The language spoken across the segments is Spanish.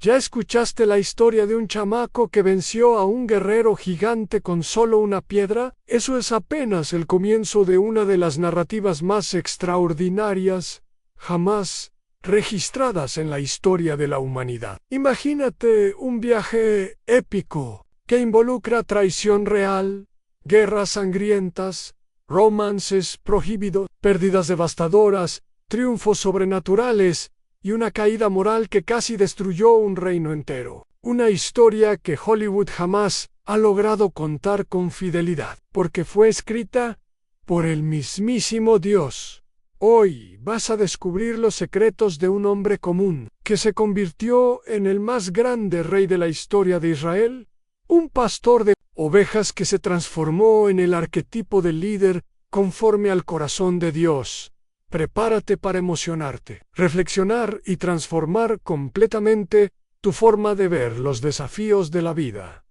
¿Ya escuchaste la historia de un chamaco que venció a un guerrero gigante con solo una piedra? Eso es apenas el comienzo de una de las narrativas más extraordinarias jamás registradas en la historia de la humanidad. Imagínate un viaje épico que involucra traición real, guerras sangrientas, romances prohibidos, pérdidas devastadoras, triunfos sobrenaturales y una caída moral que casi destruyó un reino entero. Una historia que Hollywood jamás ha logrado contar con fidelidad, porque fue escrita por el mismísimo Dios. Hoy vas a descubrir los secretos de un hombre común que se convirtió en el más grande rey de la historia de Israel, un pastor de ovejas que se transformó en el arquetipo del líder conforme al corazón de Dios. Prepárate para emocionarte, reflexionar y transformar completamente tu forma de ver los desafíos de la vida.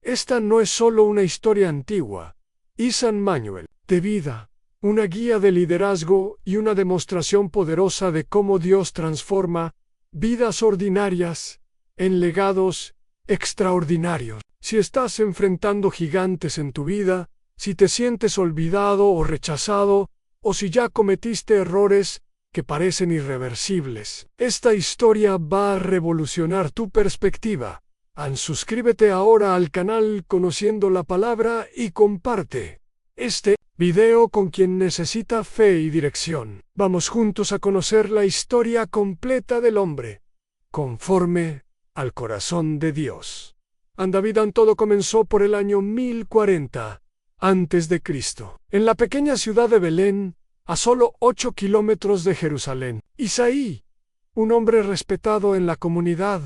Esta no es solo una historia antigua, es un manual de vida, una guía de liderazgo y una demostración poderosa de cómo Dios transforma vidas ordinarias en legados extraordinarios. Si estás enfrentando gigantes en tu vida, si te sientes olvidado o rechazado, o si ya cometiste errores que parecen irreversibles, esta historia va a revolucionar tu perspectiva. Suscríbete ahora al canal Conociendo la Palabra y comparte este video con quien necesita fe y dirección. Vamos juntos a conocer la historia completa del hombre, conforme al corazón de Dios. David todo comenzó por el año 1040 antes de Cristo, en la pequeña ciudad de Belén, a solo 8 kilómetros de Jerusalén. Isaí, un hombre respetado en la comunidad,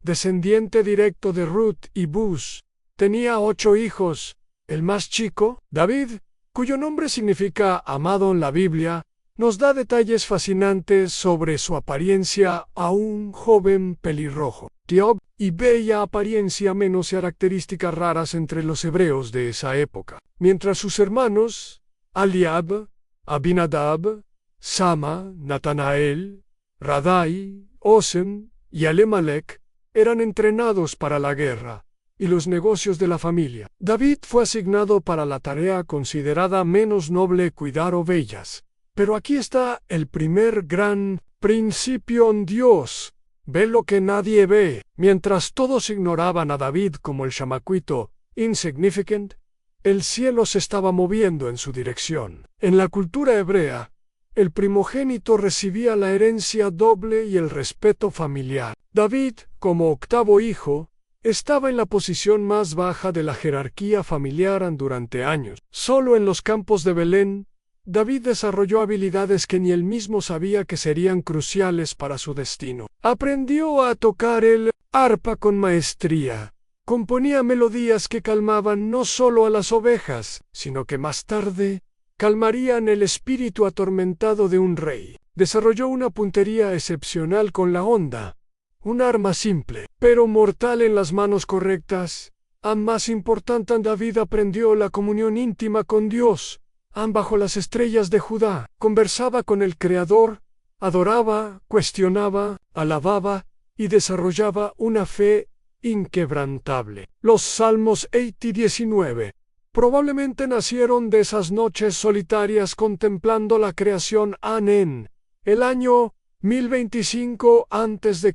descendiente directo de Ruth y Buz, tenía 8 hijos. El más chico, David, cuyo nombre significa amado en la Biblia, nos da detalles fascinantes sobre su apariencia a un joven pelirrojo, tiob y bella apariencia, menos características raras entre los hebreos de esa época. Mientras sus hermanos, Eliab, Abinadab, Sama, Natanael, Radai, Osem y Alemalec, eran entrenados para la guerra y los negocios de la familia. David fue asignado para la tarea considerada menos noble, cuidar ovejas. Pero aquí está el primer gran principio en Dios. Ve lo que nadie ve. Mientras todos ignoraban a David como el chamacuito insignificant, el cielo se estaba moviendo en su dirección. En la cultura hebrea, el primogénito recibía la herencia doble y el respeto familiar. David, como octavo hijo, estaba en la posición más baja de la jerarquía familiar durante años. Solo en los campos de Belén, David desarrolló habilidades que ni él mismo sabía que serían cruciales para su destino. Aprendió a tocar el arpa con maestría. Componía melodías que calmaban no solo a las ovejas, sino que más tarde calmarían el espíritu atormentado de un rey. Desarrolló una puntería excepcional con la honda, un arma simple, pero mortal en las manos correctas. Más importante, David aprendió la comunión íntima con Dios. Bajo las estrellas de Judá, conversaba con el Creador, adoraba, cuestionaba, alababa y desarrollaba una fe inquebrantable. Los Salmos 8 y 19 probablemente nacieron de esas noches solitarias contemplando la creación en el año 1025 a.C.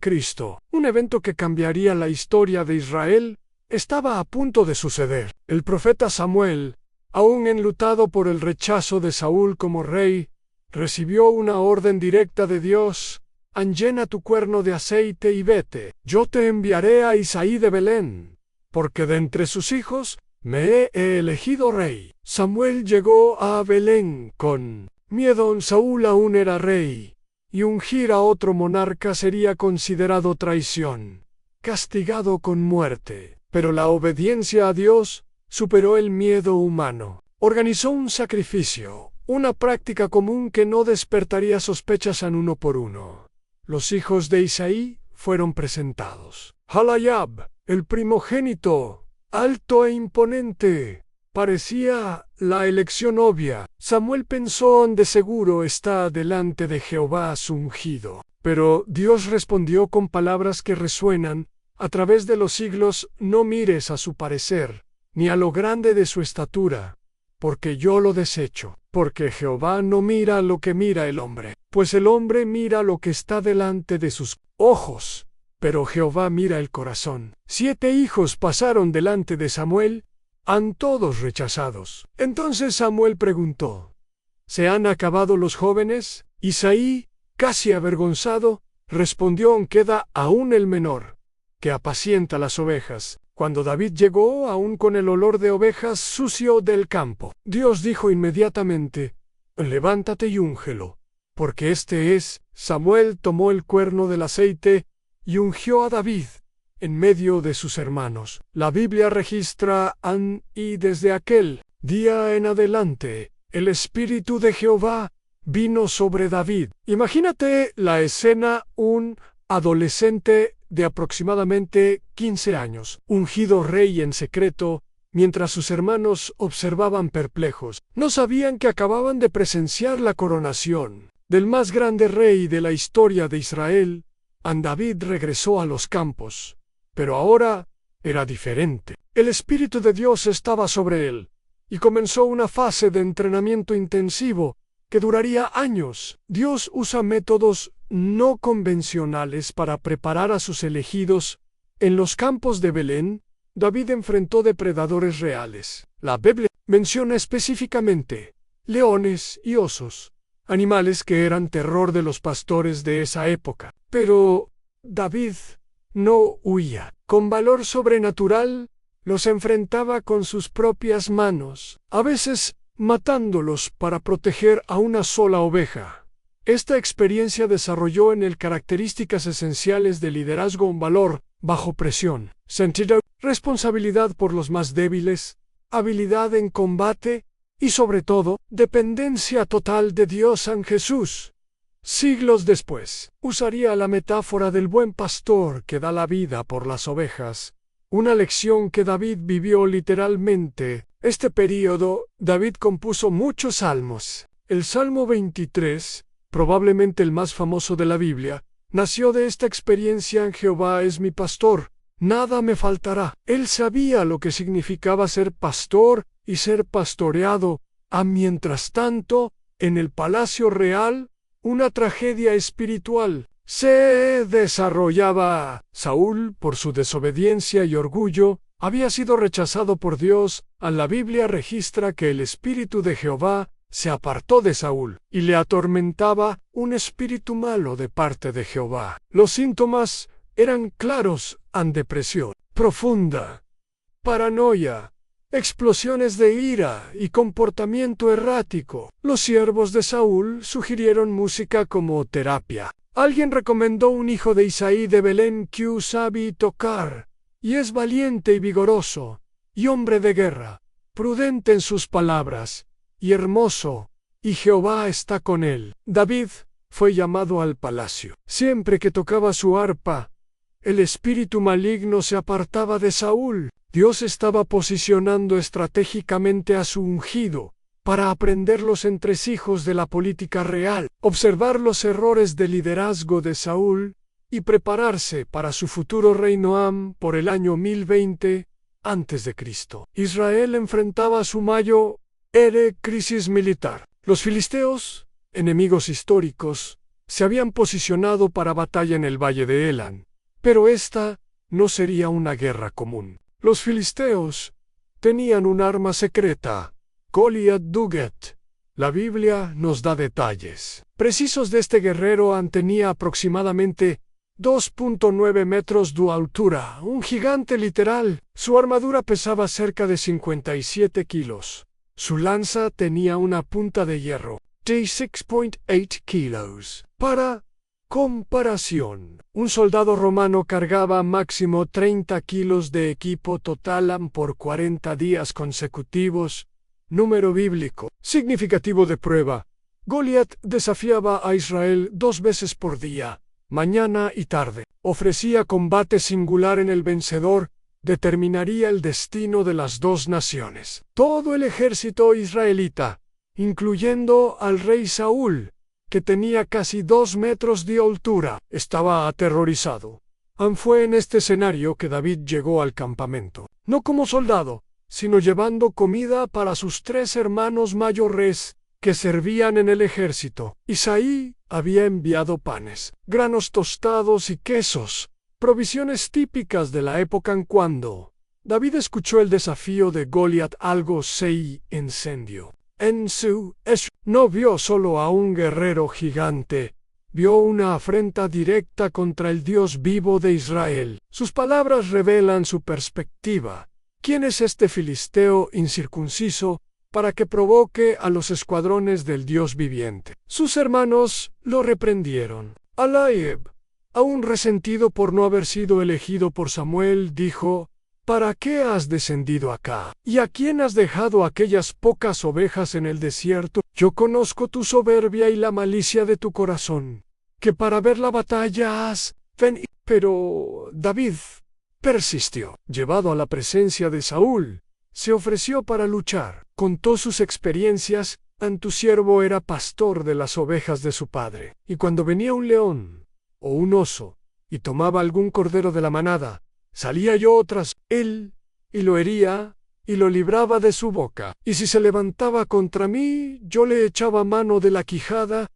Un evento que cambiaría la historia de Israel estaba a punto de suceder. El profeta Samuel, aún enlutado por el rechazo de Saúl como rey, recibió una orden directa de Dios: llena tu cuerno de aceite y vete. Yo te enviaré a Isaí de Belén, porque de entre sus hijos me he elegido rey. Samuel llegó a Belén con miedo. Saúl aún era rey, y ungir a otro monarca sería considerado traición, castigado con muerte. Pero la obediencia a Dios superó el miedo humano. Organizó un sacrificio, una práctica común que no despertaría sospechas uno por uno. Los hijos de Isaí fueron presentados. Eliab, el primogénito, alto e imponente, parecía la elección obvia. Samuel pensó: de seguro está delante de Jehová su ungido. Pero Dios respondió con palabras que resuenan a través de los siglos: no mires a su parecer, ni a lo grande de su estatura, porque yo lo desecho. Porque Jehová no mira lo que mira el hombre, pues el hombre mira lo que está delante de sus ojos, pero Jehová mira el corazón. 7 hijos pasaron delante de Samuel, han todos rechazados. Entonces Samuel preguntó: ¿se han acabado los jóvenes? Isaí, casi avergonzado, respondió: queda aún el menor, que apacienta las ovejas. Cuando David llegó, aún con el olor de ovejas sucio del campo, Dios dijo inmediatamente: levántate y úngelo, porque este es. Samuel tomó el cuerno del aceite y ungió a David en medio de sus hermanos. La Biblia registra: y desde aquel día en adelante, el Espíritu de Jehová vino sobre David. Imagínate la escena: un adolescente de aproximadamente 15 años, ungido rey en secreto, mientras sus hermanos observaban perplejos. No sabían que acababan de presenciar la coronación del más grande rey de la historia de Israel. David regresó a los campos, pero ahora era diferente. El Espíritu de Dios estaba sobre él, y comenzó una fase de entrenamiento intensivo que duraría años. Dios usa métodos no convencionales para preparar a sus elegidos. En los campos de Belén, David enfrentó depredadores reales. La Biblia menciona específicamente leones y osos, animales que eran terror de los pastores de esa época. Pero David no huía. Con valor sobrenatural, los enfrentaba con sus propias manos, a veces matándolos para proteger a una sola oveja. Esta experiencia desarrolló en él características esenciales de liderazgo: un valor bajo presión, sentido, responsabilidad por los más débiles, habilidad en combate y, sobre todo, dependencia total de Dios en Jesús. Siglos después, usaría la metáfora del buen pastor que da la vida por las ovejas, una lección que David vivió literalmente. Este período, David compuso muchos salmos. El Salmo 23, probablemente el más famoso de la Biblia, nació de esta experiencia: Jehová es mi pastor, nada me faltará. Él sabía lo que significaba ser pastor y ser pastoreado. Mientras tanto, en el palacio real, una tragedia espiritual se desarrollaba. Saúl, por su desobediencia y orgullo, había sido rechazado por Dios. La Biblia registra que el Espíritu de Jehová se apartó de Saúl y le atormentaba un espíritu malo de parte de Jehová. Los síntomas eran claros: depresión profunda, paranoia, explosiones de ira y comportamiento errático. Los siervos de Saúl sugirieron música como terapia. Alguien recomendó un hijo de Isaí de Belén que sabe tocar, y es valiente y vigoroso, y hombre de guerra, prudente en sus palabras, y hermoso, y Jehová está con él. David fue llamado al palacio. Siempre que tocaba su arpa, el espíritu maligno se apartaba de Saúl. Dios estaba posicionando estratégicamente a su ungido para aprender los entresijos de la política real, observar los errores de liderazgo de Saúl y prepararse para su futuro reino. Por el año 1020 a.C., Israel enfrentaba su mayor crisis militar. Los filisteos, enemigos históricos, se habían posicionado para batalla en el valle de Elán, pero esta no sería una guerra común. Los filisteos tenían un arma secreta, Goliat Duget. La Biblia nos da detalles precisos de este guerrero. Tenía aproximadamente 2.9 metros de altura, un gigante literal. Su armadura pesaba cerca de 57 kilos. Su lanza tenía una punta de hierro de 6.8 kilos. Para comparación, un soldado romano cargaba máximo 30 kilos de equipo total por 40 días consecutivos. Número bíblico significativo de prueba. Goliat desafiaba a Israel 2 veces por día, mañana y tarde. Ofrecía combate singular en el vencedor. Determinaría el destino de las 2 naciones. Todo el ejército israelita, incluyendo al rey Saúl, que tenía casi 2 metros de altura. Estaba aterrorizado. Fue en este escenario que David llegó al campamento, no como soldado, sino llevando comida para sus 3 hermanos mayores que servían en el ejército. Isaí había enviado panes, granos tostados y quesos, provisiones típicas de la época en cuando David escuchó el desafío de Goliat, algo se encendió en su no vio solo a un guerrero gigante, vio una afrenta directa contra el Dios vivo de Israel. Sus palabras revelan su perspectiva. ¿Quién es este filisteo incircunciso para que provoque a los escuadrones del Dios viviente? Sus hermanos lo reprendieron. Eliab, aún resentido por no haber sido elegido por Samuel, dijo: ¿Para qué has descendido acá? ¿Y a quién has dejado aquellas pocas ovejas en el desierto? Yo conozco tu soberbia y la malicia de tu corazón, que para ver la batalla has venido. Pero David persistió. Llevado a la presencia de Saúl, se ofreció para luchar. Contó sus experiencias. Tu siervo era pastor de las ovejas de su padre, y cuando venía un león o un oso y tomaba algún cordero de la manada, salía yo tras él, y lo hería, y lo libraba de su boca. Y si se levantaba contra mí, yo le echaba mano de la quijada,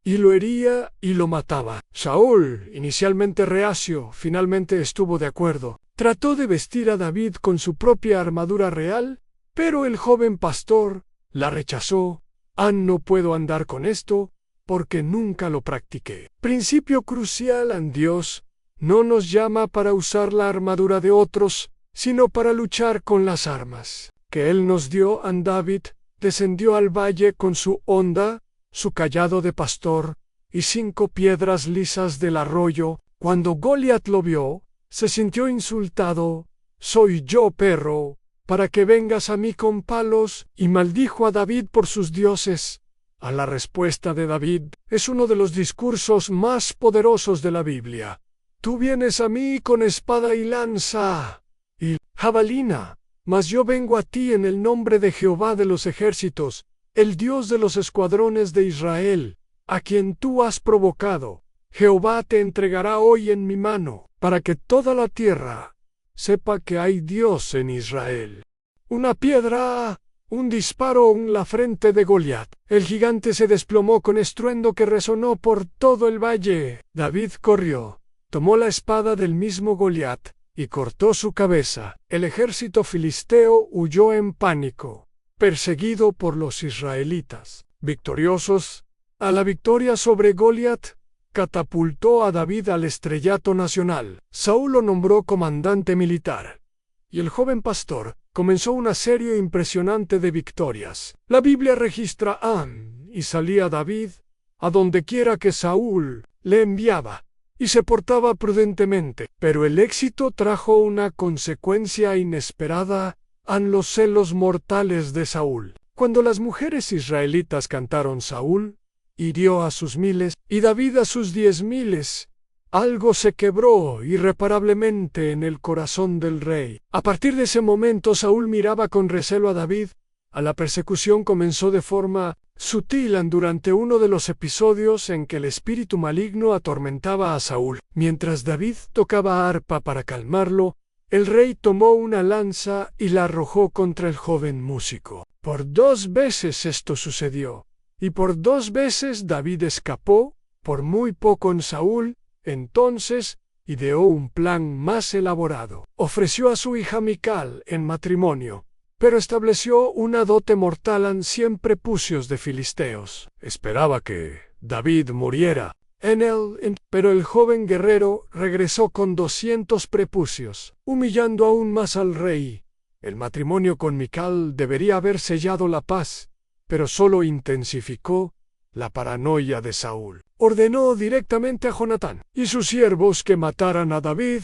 y lo hería, y lo mataba. Saúl, inicialmente reacio, finalmente estuvo de acuerdo. Trató de vestir a David con su propia armadura real, pero el joven pastor la rechazó. No puedo andar con esto, porque nunca lo practiqué. Principio crucial en Dios. No nos llama para usar la armadura de otros, sino para luchar con las armas que Él nos dio. David descendió al valle con su honda, su cayado de pastor, y 5 piedras lisas del arroyo. Cuando Goliat lo vio, se sintió insultado. «¿Soy yo, perro, para que vengas a mí con palos?» Y maldijo a David por sus dioses. La respuesta de David es uno de los discursos más poderosos de la Biblia. Tú vienes a mí con espada y lanza y jabalina, mas yo vengo a ti en el nombre de Jehová de los ejércitos, el Dios de los escuadrones de Israel, a quien tú has provocado. Jehová te entregará hoy en mi mano, para que toda la tierra sepa que hay Dios en Israel. Una piedra, un disparo en la frente de Goliat. El gigante se desplomó con estruendo que resonó por todo el valle. David corrió. Tomó la espada del mismo Goliat y cortó su cabeza. El ejército filisteo huyó en pánico, perseguido por los israelitas. Victoriosos, la victoria sobre Goliat catapultó a David al estrellato nacional. Saúl lo nombró comandante militar, y el joven pastor comenzó una serie impresionante de victorias. La Biblia registra y salía David a donde quiera que Saúl le enviaba, y se portaba prudentemente, pero el éxito trajo una consecuencia inesperada: los celos mortales de Saúl. Cuando las mujeres israelitas cantaron, Saúl hirió a sus 1000 y David a sus 10,000. Algo se quebró irreparablemente en el corazón del rey. A partir de ese momento, Saúl miraba con recelo a David. La persecución comenzó de forma sutil durante uno de los episodios en que el espíritu maligno atormentaba a Saúl. Mientras David tocaba arpa para calmarlo, el rey tomó una lanza y la arrojó contra el joven músico. Por 2 veces esto sucedió, y por 2 veces David escapó. Por muy poco en Saúl entonces ideó un plan más elaborado. Ofreció a su hija Mical en matrimonio, pero estableció una dote mortal en 100 prepucios de filisteos. Esperaba que David muriera pero el joven guerrero regresó con 200 prepucios, humillando aún más al rey. El matrimonio con Mical debería haber sellado la paz, pero solo intensificó la paranoia de Saúl. Ordenó directamente a Jonatán y sus siervos que mataran a David.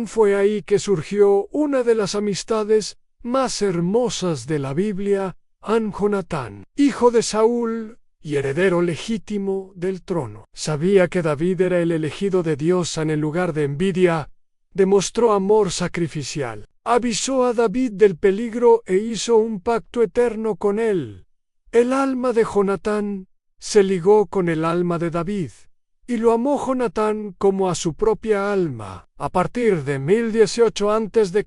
Fue ahí que surgió una de las amistades más hermosas de la Biblia. Jonatán, hijo de Saúl y heredero legítimo del trono, sabía que David era el elegido de Dios. En lugar de envidia, demostró amor sacrificial. Avisó a David del peligro e hizo un pacto eterno con él. El alma de Jonatán se ligó con el alma de David, y lo amó Jonatán como a su propia alma. A partir de 1018 a.C.,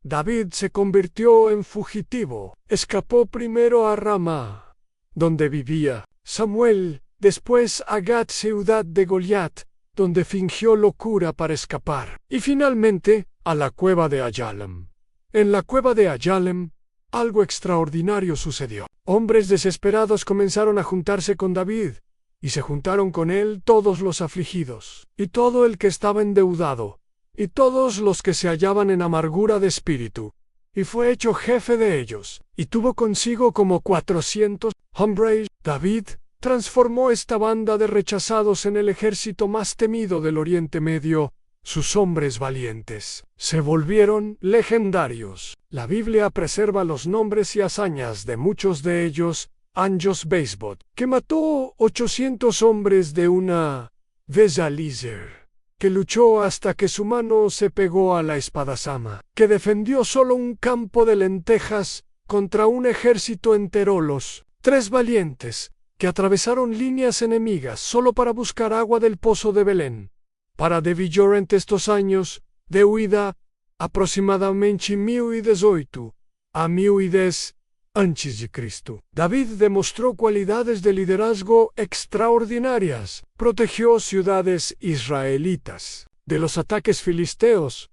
David se convirtió en fugitivo. Escapó primero a Ramá, donde vivía Samuel, después a Gat, ciudad de Goliat, donde fingió locura para escapar, y finalmente a la cueva de Adullam. En la cueva de Adullam, algo extraordinario sucedió. Hombres desesperados comenzaron a juntarse con David, y se juntaron con él todos los afligidos, y todo el que estaba endeudado, y todos los que se hallaban en amargura de espíritu, y fue hecho jefe de ellos, y tuvo consigo como 400 hombres. David transformó esta banda de rechazados en el ejército más temido del Oriente Medio. Sus hombres valientes se volvieron legendarios. La Biblia preserva los nombres y hazañas de muchos de ellos. Anjos Beisbot, que mató 800 hombres de una vez a Eliezer, que luchó hasta que su mano se pegó a la espadazama, que defendió solo un campo de lentejas contra un ejército entero. Los 3 valientes, que atravesaron líneas enemigas solo para buscar agua del pozo de Belén. Para David durante estos años de huida, aproximadamente 1018 a 1010 antes de Cristo. David demostró cualidades de liderazgo extraordinarias. Protegió ciudades israelitas de los ataques filisteos,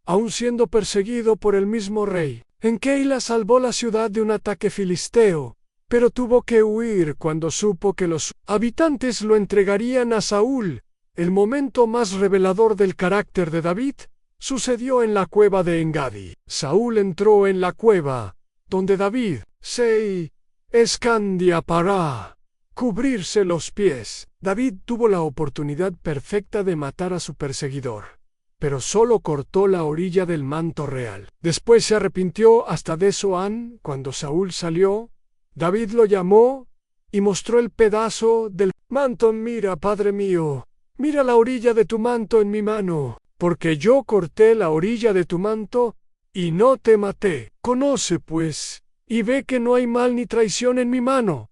aun siendo perseguido por el mismo rey. En Keila salvó la ciudad de un ataque filisteo, pero tuvo que huir cuando supo que los habitantes lo entregarían a Saúl. El momento más revelador del carácter de David sucedió en la cueva de Engadi. Saúl entró en la cueva, donde David se escondía para cubrirse los pies. David tuvo la oportunidad perfecta de matar a su perseguidor, pero solo cortó la orilla del manto real. Después se arrepintió hasta de Zoán. Cuando Saúl salió, David lo llamó y mostró el pedazo del manto. Mira, padre mío, mira la orilla de tu manto en mi mano, porque yo corté la orilla de tu manto y no te maté. Conoce, pues, y ve que no hay mal ni traición en mi mano,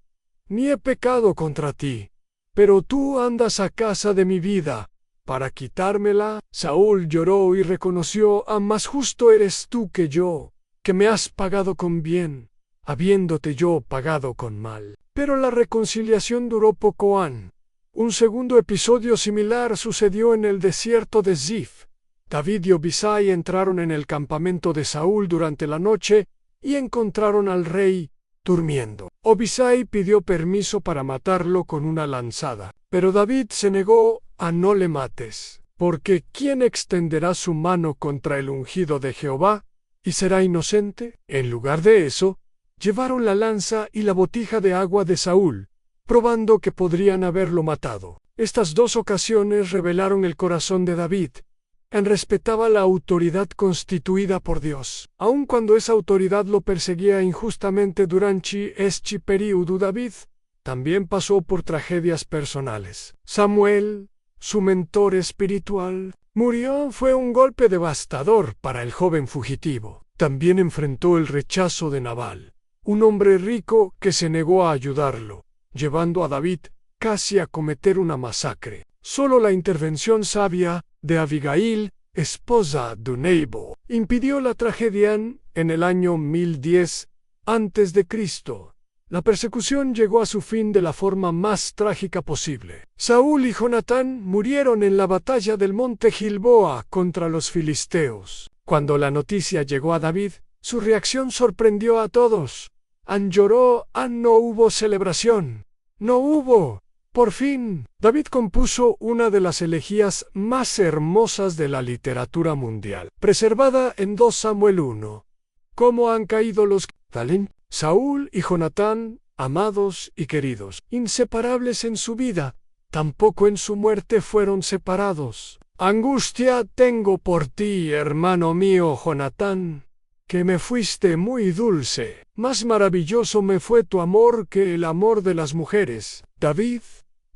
ni he pecado contra ti. Pero tú andas a casa de mi vida para quitármela. Saúl lloró y reconoció: más justo eres tú que yo, que me has pagado con bien, habiéndote yo pagado con mal. Pero la reconciliación duró poco. Un segundo episodio similar sucedió en el desierto de Zif. David y Abisai entraron en el campamento de Saúl durante la noche y encontraron al rey durmiendo. Abisai pidió permiso para matarlo con una lanzada, pero David se negó: no le mates, porque ¿quién extenderá su mano contra el ungido de Jehová y será inocente? En lugar de eso, llevaron la lanza y la botija de agua de Saúl, probando que podrían haberlo matado. Estas 2 ocasiones revelaron el corazón de David. Respetaba la autoridad constituida por Dios, aun cuando esa autoridad lo perseguía injustamente durante este período. David también pasó por tragedias personales. Samuel, su mentor espiritual, murió. Fue un golpe devastador para el joven fugitivo. También enfrentó el rechazo de Nabal, un hombre rico que se negó a ayudarlo, llevando a David casi a cometer una masacre. Solo la intervención sabia de Abigail, esposa de Nabal, impidió la tragedia. En el año 1010 a.C., la persecución llegó a su fin de la forma más trágica posible. Saúl y Jonatán murieron en la batalla del monte Gilboa contra los filisteos. Cuando la noticia llegó a David, su reacción sorprendió a todos. Lloró. No hubo celebración. No hubo. Por fin, David compuso una de las elegías más hermosas de la literatura mundial, preservada en 2 Samuel 1. ¿Cómo han caído los talentos? Saúl y Jonatán, amados y queridos, inseparables en su vida, tampoco en su muerte fueron separados. Angustia tengo por ti, hermano mío Jonatán, que me fuiste muy dulce. Más maravilloso me fue tu amor que el amor de las mujeres. David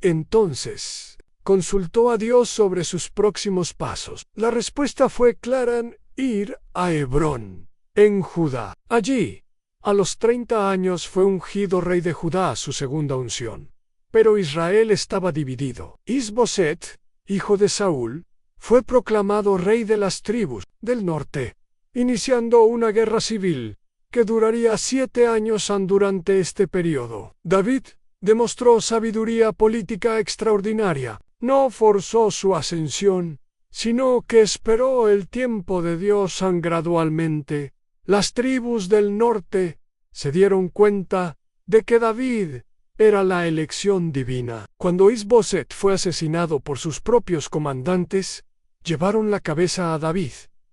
entonces consultó a Dios sobre sus próximos pasos. La respuesta fue clara: ir a Hebrón, en Judá. Allí A los 30 años fue ungido rey de Judá, su segunda unción. Pero Israel estaba dividido. Is-Boset, hijo de Saúl, fue proclamado rey de las tribus del norte, iniciando una guerra civil que duraría 7 años durante este periodo. David demostró sabiduría política extraordinaria. No forzó su ascensión, sino que esperó el tiempo de Dios gradualmente. Las tribus del norte se dieron cuenta de que David era la elección divina. Cuando Is-Boset fue asesinado por sus propios comandantes, llevaron la cabeza a David,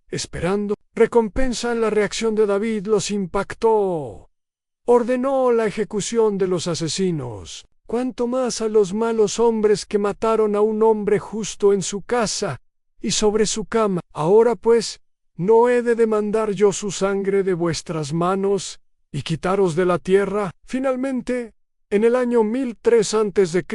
esperando recompensa. La reacción de David los impactó. Ordenó la ejecución de los asesinos, cuanto más a los malos hombres que mataron a un hombre justo en su casa y sobre su cama. Ahora pues, ¿no he de demandar yo su sangre de vuestras manos y quitaros de la tierra? Finalmente, en el año 1003 a.C.,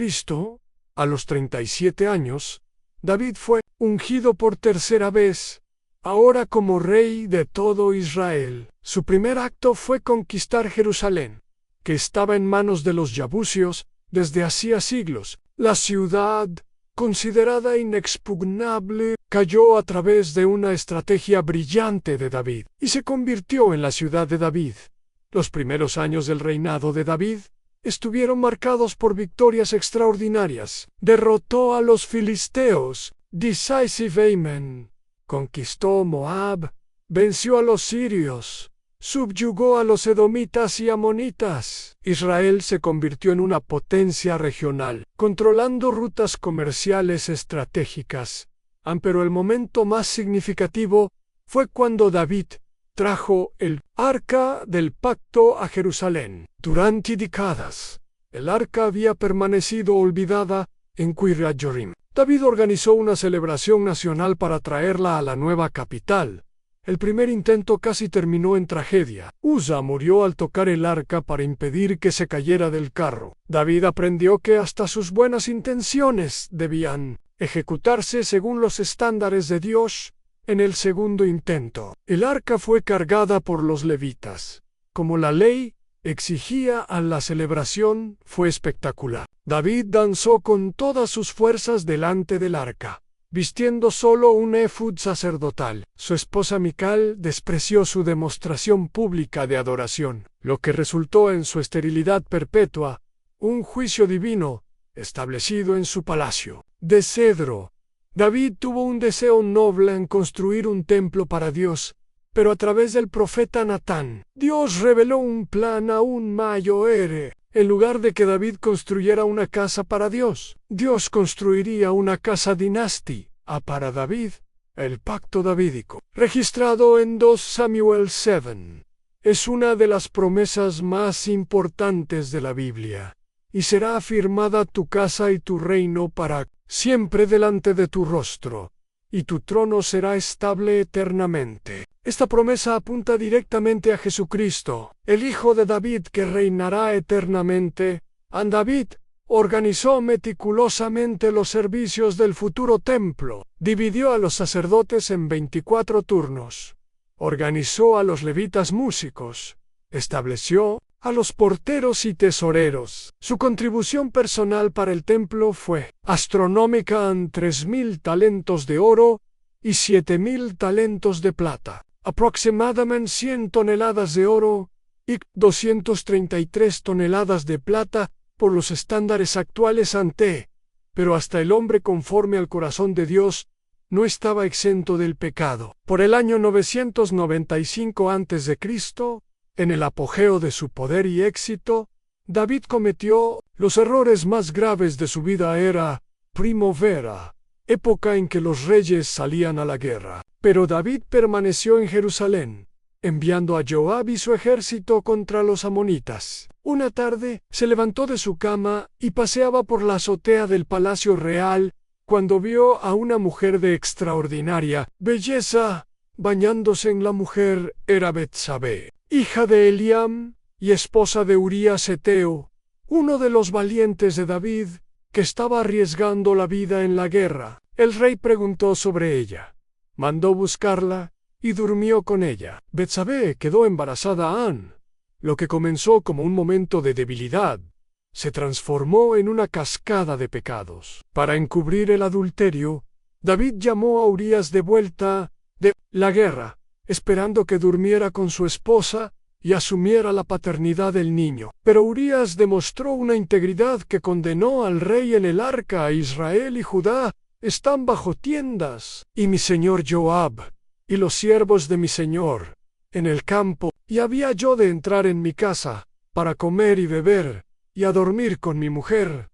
a los 37 años, David fue ungido por tercera vez, ahora como rey de todo Israel. Su primer acto fue conquistar Jerusalén, que estaba en manos de los Yabusios desde hacía siglos. La ciudad, considerada inexpugnable, cayó a través de una estrategia brillante de David y se convirtió en la ciudad de David. Los primeros años del reinado de David estuvieron marcados por victorias extraordinarias. Derrotó a los filisteos, Decisive Amen. Conquistó Moab, venció a los sirios, subyugó a los edomitas y amonitas. Israel se convirtió en una potencia regional, controlando rutas comerciales estratégicas. Pero el momento más significativo fue cuando David trajo el Arca del Pacto a Jerusalén. Durante décadas, el arca había permanecido olvidada en Kirjat Jearim. David organizó una celebración nacional para traerla a la nueva capital. El primer intento casi terminó en tragedia. Uza murió al tocar el arca para impedir que se cayera del carro. David aprendió que hasta sus buenas intenciones debían ejecutarse según los estándares de Dios. En el segundo intento, el arca fue cargada por los levitas. Como la ley exigía, a la celebración fue espectacular. David danzó con todas sus fuerzas delante del arca, vistiendo solo un efod sacerdotal. Su esposa Mical despreció su demostración pública de adoración, lo que resultó en su esterilidad perpetua, un juicio divino establecido en su palacio de cedro. David tuvo un deseo noble en construir un templo para Dios, pero a través del profeta Natán, Dios reveló un plan aún mayor. En lugar de que David construyera una casa para Dios, Dios construiría una casa dinástica para David. El pacto davídico, registrado en 2 Samuel 7, es una de las promesas más importantes de la Biblia, y será afirmada tu casa y tu reino para siempre delante de tu rostro, y tu trono será estable eternamente. Esta promesa apunta directamente a Jesucristo, el Hijo de David que reinará eternamente. David organizó meticulosamente los servicios del futuro templo, dividió a los sacerdotes en 24 turnos, organizó a los levitas músicos, estableció a los porteros y tesoreros. Su contribución personal para el templo fue astronómica en 3.000 talentos de oro y 7.000 talentos de plata, aproximadamente 100 toneladas de oro y 233 toneladas de plata por los estándares actuales pero hasta el hombre conforme al corazón de Dios no estaba exento del pecado. Por el año 995 a.C., en el apogeo de su poder y éxito, David cometió los errores más graves de su vida. Era primavera, época en que los reyes salían a la guerra. Pero David permaneció en Jerusalén, enviando a Joab y su ejército contra los amonitas. Una tarde, se levantó de su cama y paseaba por la azotea del palacio real, cuando vio a una mujer de extraordinaria belleza bañándose en. La mujer era Betsabé, hija de Eliam y esposa de Urías Eteo, uno de los valientes de David, que estaba arriesgando la vida en la guerra. El rey preguntó sobre ella, mandó buscarla y durmió con ella. Betsabé quedó embarazada Lo que comenzó como un momento de debilidad se transformó en una cascada de pecados. Para encubrir el adulterio, David llamó a Urías de vuelta de la guerra, esperando que durmiera con su esposa y asumiera la paternidad del niño. Pero Urías demostró una integridad que condenó al rey en el arca a Israel y Judá. Están bajo tiendas, y mi señor Joab, y los siervos de mi señor, en el campo, y había yo de entrar en mi casa, para comer y beber, y a dormir con mi mujer.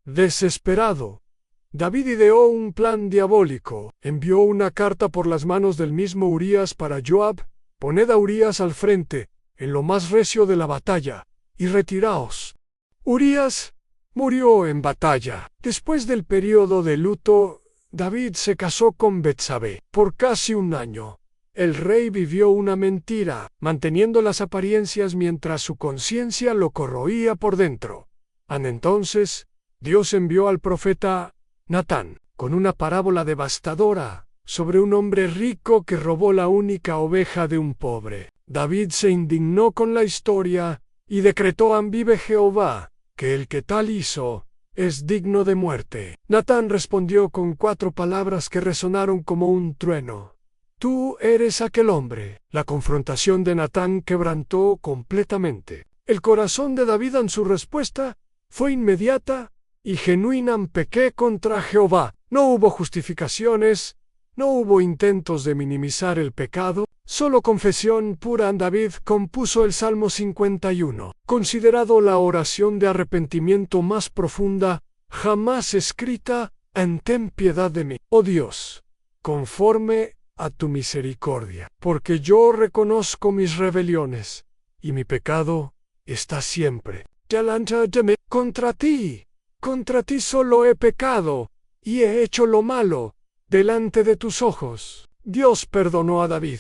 Desesperado, David ideó un plan diabólico. Envió una carta por las manos del mismo Urías para Joab: poned a Urías al frente, en lo más recio de la batalla, y retiraos. Urías murió en batalla. Después del período de luto, David se casó con Betsabé. Por casi un año, el rey vivió una mentira, manteniendo las apariencias mientras su conciencia lo corroía por dentro. Entonces, Dios envió al profeta Natán con una parábola devastadora sobre un hombre rico que robó la única oveja de un pobre. David se indignó con la historia y decretó: vive Jehová, que el que tal hizo es digno de muerte. Natán respondió con 4 palabras que resonaron como un trueno: tú eres aquel hombre. La confrontación de Natán quebrantó completamente el corazón de David. En su respuesta fue inmediata y genuina: pequé contra Jehová. No hubo justificaciones, no hubo intentos de minimizar el pecado, solo confesión pura. David compuso el Salmo 51, considerado la oración de arrepentimiento más profunda jamás escrita. Ten piedad de mí, oh Dios, conforme a tu misericordia, porque yo reconozco mis rebeliones, y mi pecado está siempre delante de mí. Contra ti solo he pecado, y he hecho lo malo delante de tus ojos. Dios perdonó a David,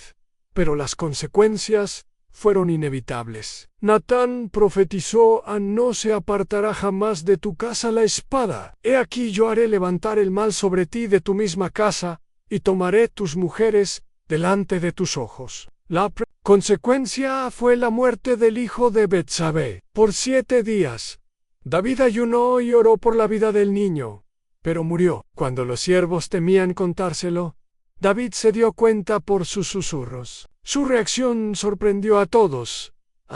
pero las consecuencias fueron inevitables. Natán profetizó: no se apartará jamás de tu casa la espada. He aquí yo haré levantar el mal sobre ti de tu misma casa, y tomaré tus mujeres delante de tus ojos. La consecuencia fue la muerte del hijo de Betsabé. Por 7 días, David ayunó y oró por la vida del niño, pero murió. Cuando los siervos temían contárselo, David se dio cuenta por sus susurros. Su reacción sorprendió a todos.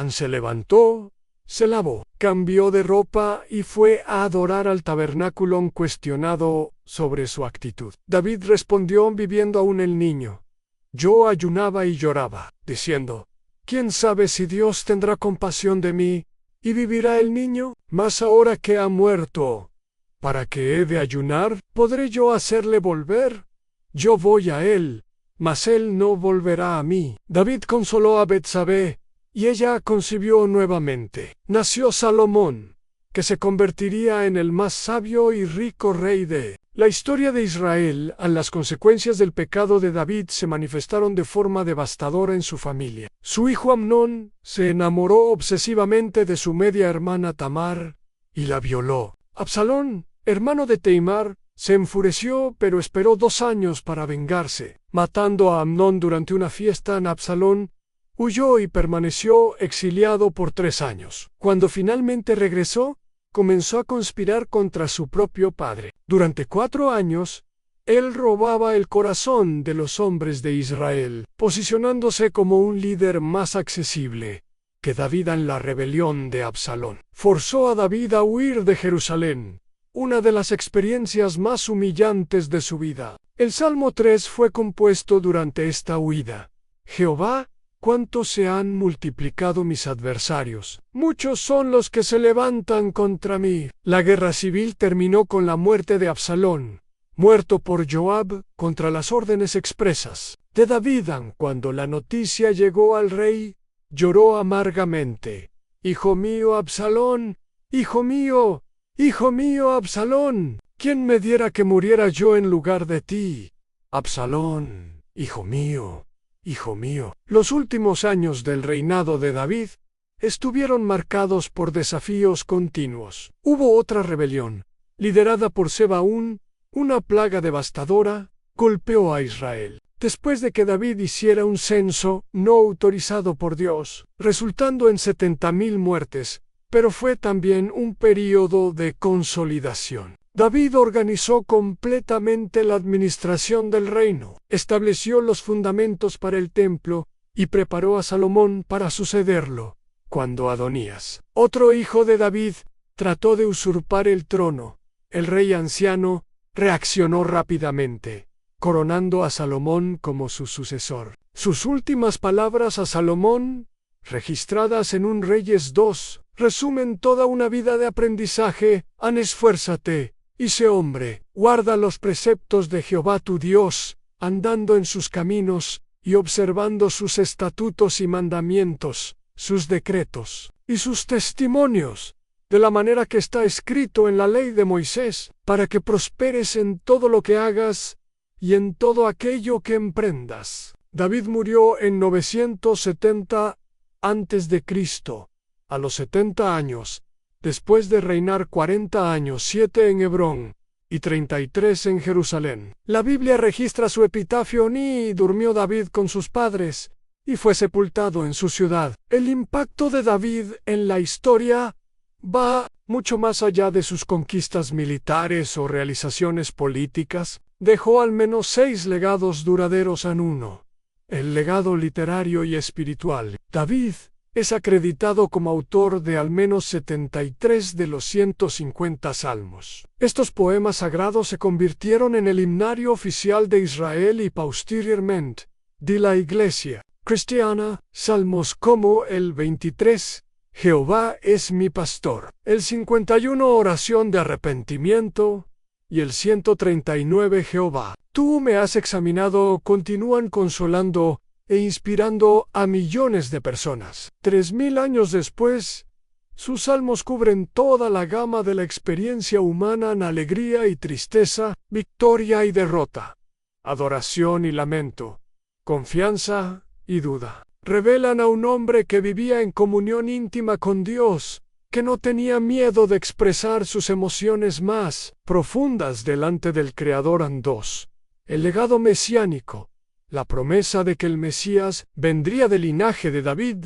Se levantó, se lavó, cambió de ropa y fue a adorar al tabernáculo, cuestionado sobre su actitud. David respondió, viviendo aún el niño, yo ayunaba y lloraba, diciendo: ¿quién sabe si Dios tendrá compasión de mí y vivirá el niño? Mas ahora que ha muerto, ¿para qué he de ayunar? ¿Podré yo hacerle volver? Yo voy a él, mas él no volverá a mí. David consoló a Betsabé, y ella concibió nuevamente. Nació Salomón, que se convertiría en el más sabio y rico rey de la historia de Israel. Las consecuencias del pecado de David se manifestaron de forma devastadora en su familia. Su hijo Amnón se enamoró obsesivamente de su media hermana Tamar y la violó. Absalón, hermano de Tamar, se enfureció, pero esperó 2 años para vengarse. Matando a Amnón durante una fiesta, Absalón huyó y permaneció exiliado por 3 años. Cuando finalmente regresó, comenzó a conspirar contra su propio padre. Durante 4 años, él robaba el corazón de los hombres de Israel, posicionándose como un líder más accesible que David en la rebelión de Absalón. Forzó a David a huir de Jerusalén, una de las experiencias más humillantes de su vida. El Salmo 3 fue compuesto durante esta huida. Jehová, cuánto se han multiplicado mis adversarios. Muchos son los que se levantan contra mí. La guerra civil terminó con la muerte de Absalón, muerto por Joab contra las órdenes expresas de David. Cuando la noticia llegó al rey, lloró amargamente. Hijo mío, Absalón, hijo mío, hijo mío, Absalón, ¿quién me diera que muriera yo en lugar de ti? Absalón, hijo mío. Hijo mío. Los últimos años del reinado de David estuvieron marcados por desafíos continuos. Hubo otra rebelión, liderada por Sebaún. Una plaga devastadora golpeó a Israel. después de que David hiciera un censo no autorizado por Dios, resultando en 70,000 muertes, pero fue también un período de consolidación. David organizó completamente la administración del reino, estableció los fundamentos para el templo y preparó a Salomón para sucederlo, cuando Adonías, otro hijo de David, trató de usurpar el trono. El rey anciano reaccionó rápidamente, coronando a Salomón como su sucesor. Sus últimas palabras a Salomón, registradas en un Reyes 2, resumen toda una vida de aprendizaje. Esfuérzate y sé hombre, guarda los preceptos de Jehová tu Dios, andando en sus caminos y observando sus estatutos y mandamientos, sus decretos y sus testimonios, de la manera que está escrito en la ley de Moisés, para que prosperes en todo lo que hagas y en todo aquello que emprendas. David murió en 970 a.C., a los 70 años, después de reinar 40 años, 7 en Hebrón y 33 en Jerusalén. La Biblia registra su epitafio: ni durmió David con sus padres, y fue sepultado en su ciudad. El impacto de David en la historia va mucho más allá de sus conquistas militares o realizaciones políticas. Dejó al menos 6 legados duraderos en uno: el legado literario y espiritual. David es acreditado como autor de al menos 73 de los 150 salmos. Estos poemas sagrados se convirtieron en el himnario oficial de Israel y posteriormente de la Iglesia cristiana. Salmos como el 23, Jehová es mi pastor, el 51, oración de arrepentimiento, y el 139, Jehová, tú me has examinado, continúan consolando e inspirando a millones de personas. 3000 años después, sus salmos cubren toda la gama de la experiencia humana en alegría y tristeza, victoria y derrota, adoración y lamento, confianza y duda. Revelan a un hombre que vivía en comunión íntima con Dios, que no tenía miedo de expresar sus emociones más profundas delante del Creador. El legado mesiánico, la promesa de que el Mesías vendría del linaje de David,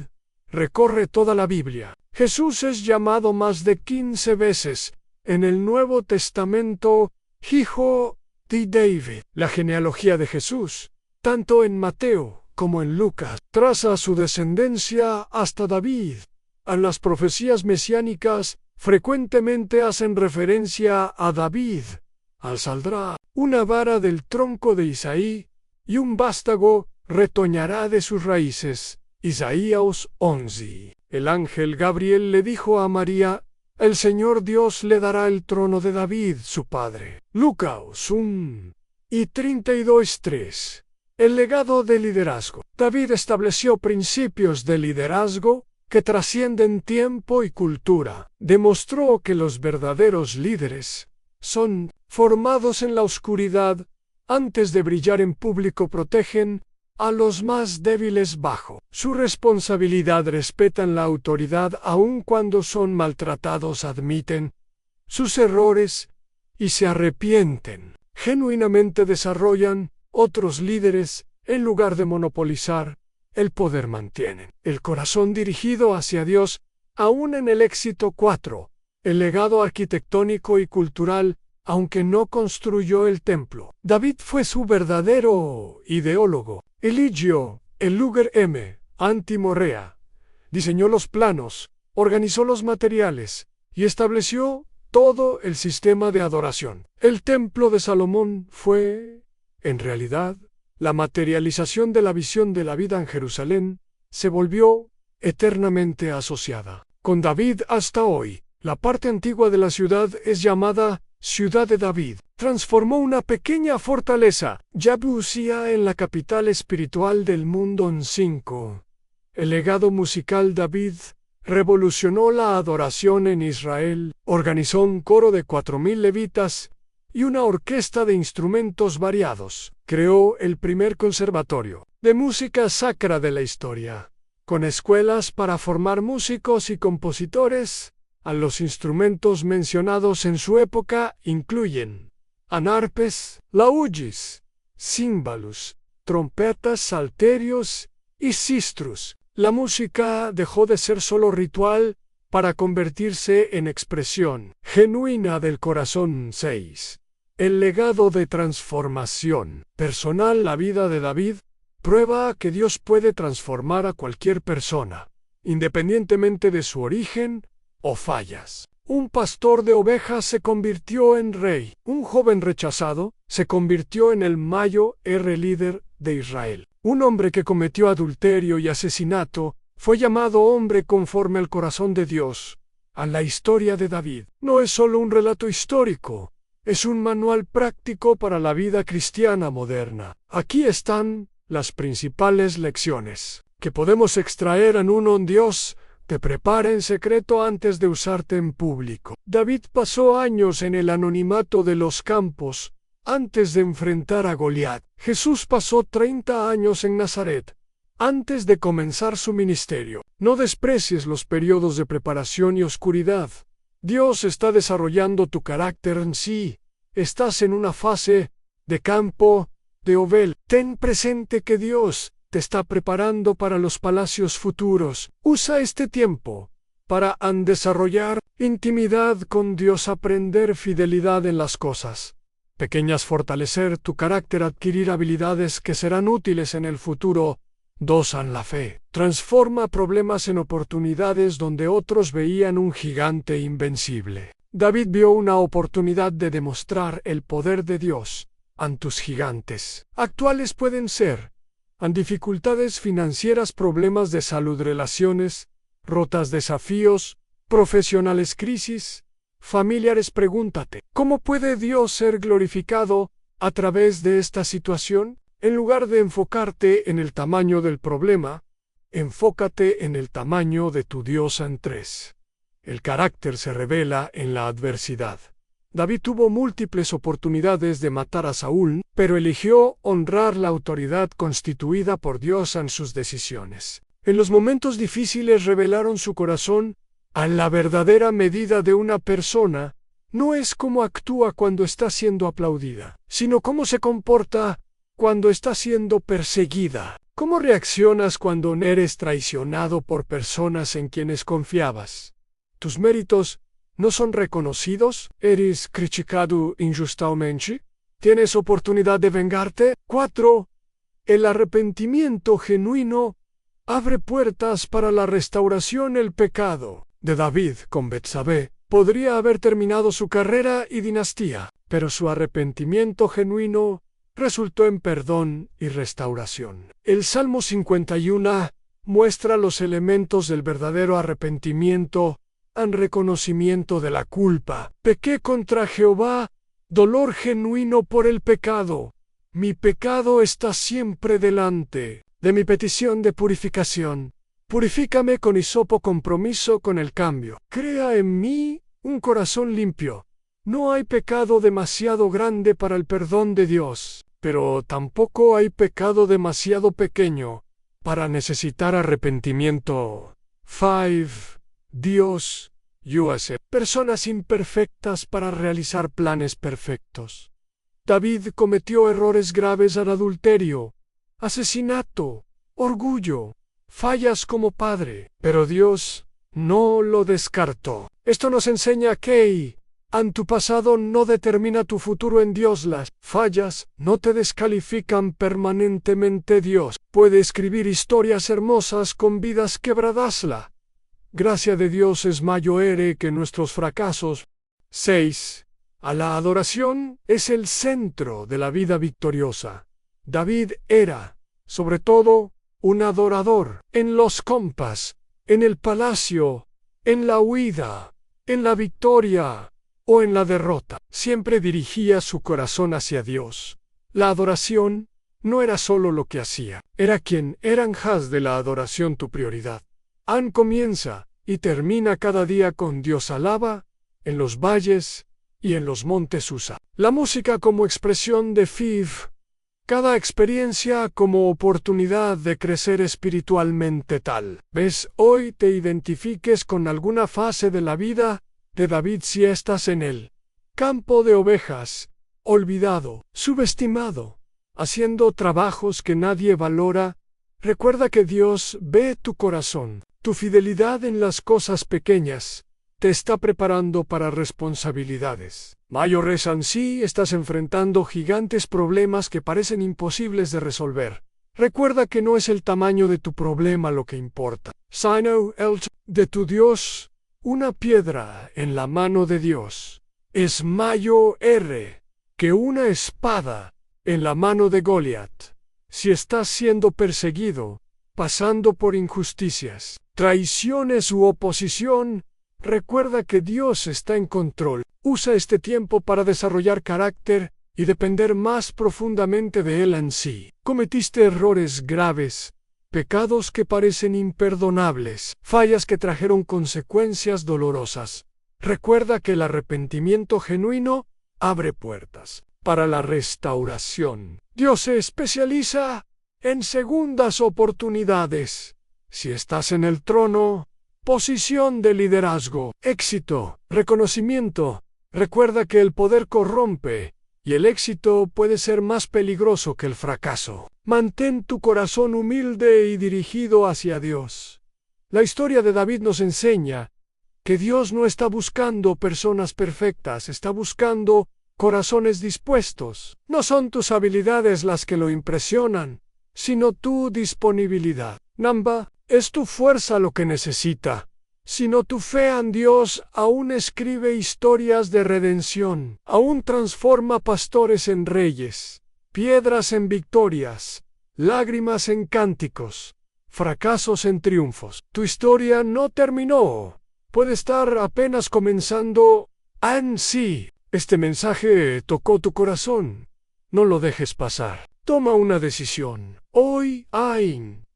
recorre toda la Biblia. Jesús es llamado más de 15 veces en el Nuevo Testamento Hijo de David. La genealogía de Jesús, tanto en Mateo como en Lucas, traza su descendencia hasta David. En las profecías mesiánicas frecuentemente hacen referencia a David. Saldrá una vara del tronco de Isaí, y un vástago retoñará de sus raíces. Isaías 11. El ángel Gabriel le dijo a María: el Señor Dios le dará el trono de David, su padre. Lucas 1 y 32:3. El legado de liderazgo. David estableció principios de liderazgo que trascienden tiempo y cultura. Demostró que los verdaderos líderes son formados en la oscuridad. Antes de brillar en público, protegen a los más débiles bajo su responsabilidad, respetan la autoridad aun cuando son maltratados, admiten sus errores y se arrepienten. Genuinamente desarrollan otros líderes en lugar de monopolizar el poder. Mantienen el corazón dirigido hacia Dios, aún en el éxito. 4. El legado arquitectónico y cultural. Aunque no construyó el templo, David fue su verdadero ideólogo. Eligio, el lugar M. Antimorea, diseñó los planos, organizó los materiales y estableció todo el sistema de adoración. El templo de Salomón fue, en realidad, la materialización de la visión de la vida en Jerusalén. Se volvió eternamente asociada con David hasta hoy. La parte antigua de la ciudad es llamada Ciudad de David. Transformó una pequeña fortaleza, Yabusía, en la capital espiritual del mundo. 5. El legado musical. David revolucionó la adoración en Israel, organizó un coro de 4000 levitas y una orquesta de instrumentos variados. Creó el primer conservatorio de música sacra de la historia, con escuelas para formar músicos y compositores. A los instrumentos mencionados en su época incluyen anarpes, laúdes, címbalos trompetas, salterios y sistros. La música dejó de ser solo ritual para convertirse en expresión genuina del corazón. 6. El legado de transformación personal. La vida de David prueba que Dios puede transformar a cualquier persona, independientemente de su origen o fallas. Un pastor de ovejas se convirtió en rey. Un joven rechazado se convirtió en el mayor líder de Israel. Un hombre que cometió adulterio y asesinato fue llamado hombre conforme al corazón de Dios. A la historia de David no es solo un relato histórico, es un manual práctico para la vida cristiana moderna. Aquí están las principales lecciones que podemos extraer en uno. Dios te prepara en secreto antes de usarte en público. David pasó años en el anonimato de los campos antes de enfrentar a Goliat. Jesús pasó 30 años en Nazaret antes de comenzar su ministerio. No desprecies los periodos de preparación y oscuridad. Dios está desarrollando tu carácter en sí. Estás en una fase de campo de ovel. Ten presente que Dios te está preparando para los palacios futuros. Usa este tiempo para desarrollar intimidad con Dios, aprender fidelidad en las cosas pequeñas, fortalecer tu carácter, adquirir habilidades que serán útiles en el futuro. 2. La fe transforma problemas en oportunidades donde otros veían un gigante invencible. David vio una oportunidad de demostrar el poder de Dios ante tus gigantes actuales. Pueden ser dificultades financieras, problemas de salud, relaciones rotas, desafíos profesionales, crisis familiares. Pregúntate, ¿cómo puede Dios ser glorificado a través de esta situación? En lugar de enfocarte en el tamaño del problema, enfócate en el tamaño de tu Dios. En 3. El carácter se revela en la adversidad. David tuvo múltiples oportunidades de matar a Saúl, pero eligió honrar la autoridad constituida por Dios en sus decisiones. En los momentos difíciles revelaron su corazón a la verdadera medida de una persona. No es cómo actúa cuando está siendo aplaudida, sino cómo se comporta cuando está siendo perseguida. ¿Cómo reaccionas cuando eres traicionado por personas en quienes confiabas? ¿Tus méritos no son reconocidos? ¿Eres criticado injustamente? ¿Tienes oportunidad de vengarte? 4. El arrepentimiento genuino abre puertas para la restauración. El pecado de David con Betsabé podría haber terminado su carrera y dinastía, pero su arrepentimiento genuino resultó en perdón y restauración. El Salmo 51 muestra los elementos del verdadero arrepentimiento en reconocimiento de la culpa. Pequé contra Jehová, dolor genuino por el pecado. Mi pecado está siempre delante de mi petición de purificación. Purifícame con hisopo, compromiso con el cambio. Crea en mí un corazón limpio. No hay pecado demasiado grande para el perdón de Dios, pero tampoco hay pecado demasiado pequeño para necesitar arrepentimiento. 5. Dios hace personas imperfectas para realizar planes perfectos. David cometió errores graves al adulterio, asesinato, orgullo, fallas como padre, pero Dios no lo descartó. Esto nos enseña que tu pasado no determina tu futuro en Dios. Las fallas no te descalifican permanentemente. Dios puede escribir historias hermosas con vidas quebradas. La gracia de Dios es mayor que nuestros fracasos. 6. La adoración es el centro de la vida victoriosa. David era, sobre todo, un adorador. En los compas, en el palacio, en la huida, en la victoria o en la derrota, siempre dirigía su corazón hacia Dios. La adoración no era solo lo que hacía, era quien era. Haz de la adoración tu prioridad. Comienza y termina cada día con Dios. Alaba en los valles y en los montes. Usa la música como expresión de fe, cada experiencia como oportunidad de crecer espiritualmente. Tal vez hoy te identifiques con alguna fase de la vida de David. Si estás en el campo de ovejas, olvidado, subestimado, haciendo trabajos que nadie valora, recuerda que Dios ve tu corazón. Tu fidelidad en las cosas pequeñas te está preparando para responsabilidades mayores. Ansí estás enfrentando gigantes problemas que parecen imposibles de resolver. Recuerda que no es el tamaño de tu problema lo que importa, sino el de tu Dios. Una piedra en la mano de Dios es mayor que una espada en la mano de Goliat. Si estás siendo perseguido, pasando por injusticias, traiciones u oposición, recuerda que Dios está en control. Usa este tiempo para desarrollar carácter y depender más profundamente de Él en sí. Cometiste errores graves, pecados que parecen imperdonables, fallas que trajeron consecuencias dolorosas. Recuerda que el arrepentimiento genuino abre puertas para la restauración. Dios se especializa en segundas oportunidades. Si estás en el trono, posición de liderazgo, éxito, reconocimiento, recuerda que el poder corrompe y el éxito puede ser más peligroso que el fracaso. Mantén tu corazón humilde y dirigido hacia Dios. La historia de David nos enseña que Dios no está buscando personas perfectas, está buscando corazones dispuestos. No son tus habilidades las que lo impresionan, sino tu disponibilidad. Namba, es tu fuerza lo que necesita, sino tu fe en Dios. Aún escribe historias de redención, aún transforma pastores en reyes, piedras en victorias, lágrimas en cánticos, fracasos en triunfos. Tu historia no terminó, puede estar apenas comenzando. Sí, este mensaje tocó tu corazón. No lo dejes pasar. Toma una decisión. Hoy,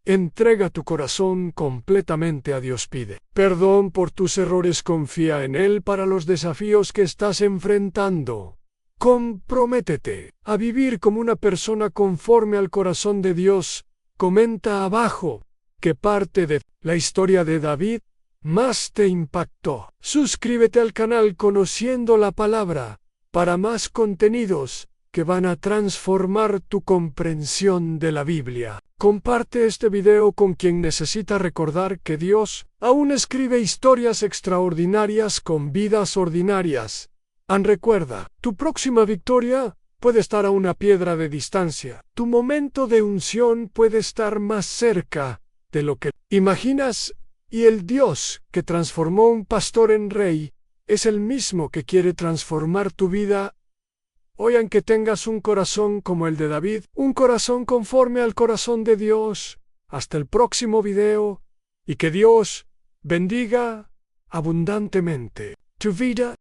entrega tu corazón completamente a Dios. Pide perdón por tus errores. Confía en Él para los desafíos que estás enfrentando. Comprométete a vivir como una persona conforme al corazón de Dios. Comenta abajo qué parte de la historia de David más te impactó. Suscríbete al canal Conociendo la Palabra para más contenidos que van a transformar tu comprensión de la Biblia. Comparte este video con quien necesita recordar que Dios aún escribe historias extraordinarias con vidas ordinarias. Recuerda, tu próxima victoria puede estar a una piedra de distancia. Tu momento de unción puede estar más cerca de lo que imaginas, y el Dios que transformó un pastor en rey es el mismo que quiere transformar tu vida. Hoy, aunque tengas un corazón como el de David, un corazón conforme al corazón de Dios. Hasta el próximo video, y que Dios bendiga abundantemente tu vida.